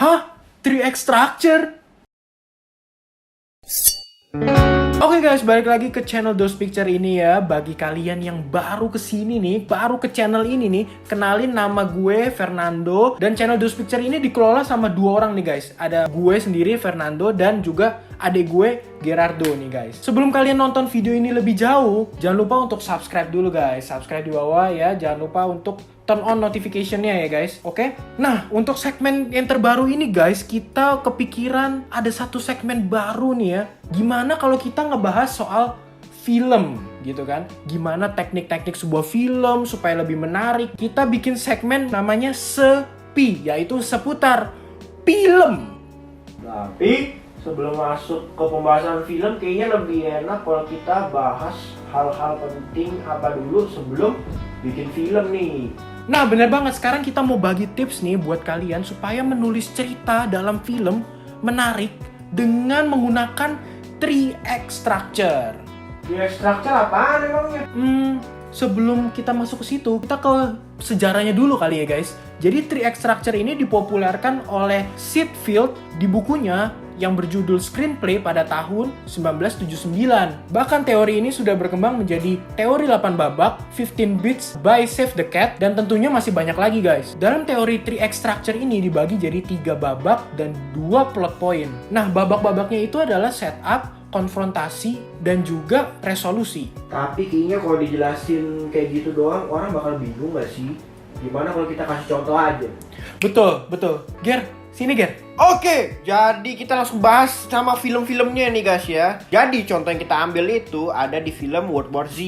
Hah? 3X Structure? Oke guys, balik lagi ke channel Those Picture ini ya. Bagi kalian yang baru kesini nih, baru ke channel ini nih, kenalin nama gue Fernando. Dan channel Those Picture ini dikelola sama dua orang nih guys. Ada gue sendiri Fernando dan juga adik gue Gerardo nih guys. Sebelum kalian nonton video ini lebih jauh, jangan lupa untuk subscribe dulu guys. Subscribe di bawah ya, jangan lupa untuk turn on notification-nya ya guys, oke? Nah, untuk segmen yang terbaru ini guys, kita kepikiran ada satu segmen baru nih ya. Gimana kalau kita ngebahas soal film gitu kan? Gimana teknik-teknik sebuah film supaya lebih menarik? Kita bikin segmen namanya Sepi, yaitu seputar film. Tapi sebelum masuk ke pembahasan film, kayaknya lebih enak kalau kita bahas hal-hal penting apa dulu sebelum bikin film nih. Nah bener banget, sekarang kita mau bagi tips nih buat kalian supaya menulis cerita dalam film menarik dengan menggunakan 3X Structure. 3X Structure apaan emangnya? Sebelum kita masuk ke situ, kita ke sejarahnya dulu kali ya guys. Jadi 3X Structure ini dipopulerkan oleh Sid Field di bukunya yang berjudul Screenplay pada tahun 1979. Bahkan teori ini sudah berkembang menjadi teori 8 babak, 15 Beats by Save the Cat, dan tentunya masih banyak lagi guys. Dalam teori 3X Structure ini dibagi jadi 3 babak dan 2 plot point. Nah, babak-babaknya itu adalah setup, konfrontasi, dan juga resolusi. Tapi kayaknya kalau dijelasin kayak gitu doang, orang bakal bingung gak sih? Gimana kalau kita kasih contoh aja? Betul. Ger, sini Ger. Oke, jadi kita langsung bahas sama film-filmnya nih guys ya. Jadi contoh yang kita ambil itu ada di film World War Z.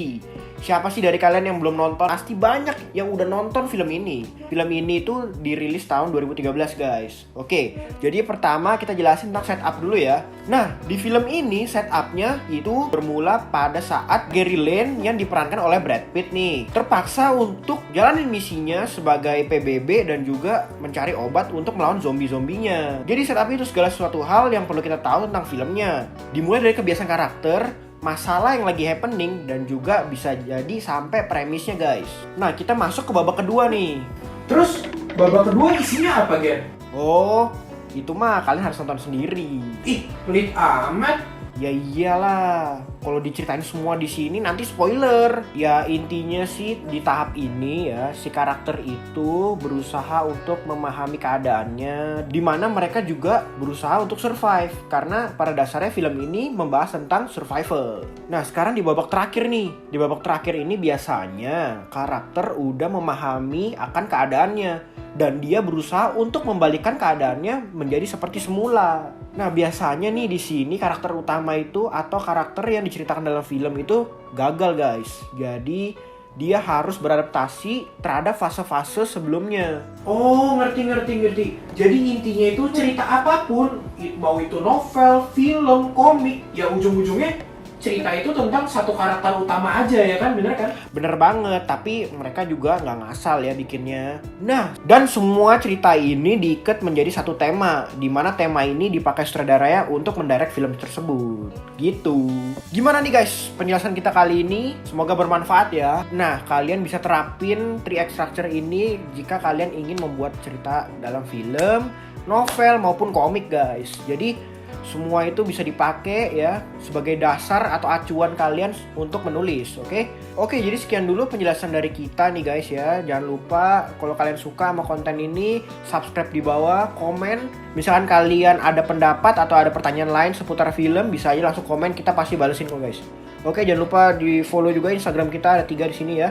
Siapa sih dari kalian yang belum nonton? Pasti banyak yang udah nonton film ini. Film ini itu dirilis tahun 2013 guys. Oke, jadi pertama kita jelasin tentang setup dulu ya. Nah, di film ini setupnya itu bermula pada saat Gary Lane yang diperankan oleh Brad Pitt nih terpaksa untuk jalanin misinya sebagai PBB dan juga mencari obat untuk melawan zombie-zombinya. Jadi setup itu segala sesuatu hal yang perlu kita tahu tentang filmnya. Dimulai dari kebiasaan karakter, masalah yang lagi happening, dan juga bisa jadi sampai premisnya guys. Nah, kita masuk ke babak kedua nih. Terus babak kedua isinya apa Gen? Oh, itu mah kalian harus nonton sendiri. Ih, pelit amat. Ya iyalah, kalau diceritain semua di sini nanti spoiler. Ya intinya sih di tahap ini ya, si karakter itu berusaha untuk memahami keadaannya, dimana mereka juga berusaha untuk survive. Karena pada dasarnya film ini membahas tentang survival. Nah sekarang di babak terakhir nih. Di babak terakhir ini biasanya karakter udah memahami akan keadaannya, dan dia berusaha untuk membalikan keadaannya menjadi seperti semula. Nah, biasanya nih di sini karakter utama itu atau karakter yang diceritakan dalam film itu gagal, guys. Jadi, dia harus beradaptasi terhadap fase-fase sebelumnya. Oh, ngerti. Jadi intinya itu cerita apapun, mau itu novel, film, komik, ya ujung-ujungnya cerita itu tentang satu karakter utama aja ya kan, bener kan? Bener banget, tapi mereka juga nggak ngasal ya bikinnya. Nah, dan semua cerita ini diikat menjadi satu tema, di mana tema ini dipakai sutradaranya untuk mendirect film tersebut. Gitu. Gimana nih guys penjelasan kita kali ini? Semoga bermanfaat ya. Nah, kalian bisa terapin 3X Structure ini jika kalian ingin membuat cerita dalam film, novel, maupun komik guys. Jadi semua itu bisa dipakai ya sebagai dasar atau acuan kalian untuk menulis, oke? Oke, jadi sekian dulu penjelasan dari kita nih guys ya. Jangan lupa kalau kalian suka sama konten ini, subscribe di bawah, komen. Misalkan kalian ada pendapat atau ada pertanyaan lain seputar film, bisa aja langsung komen, kita pasti balesin kok guys. Oke, jangan lupa di follow juga Instagram kita, ada 3 di sini ya.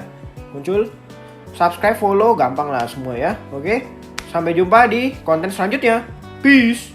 Muncul. Subscribe, follow, gampang lah semua ya. Oke? Sampai jumpa di konten selanjutnya. Peace.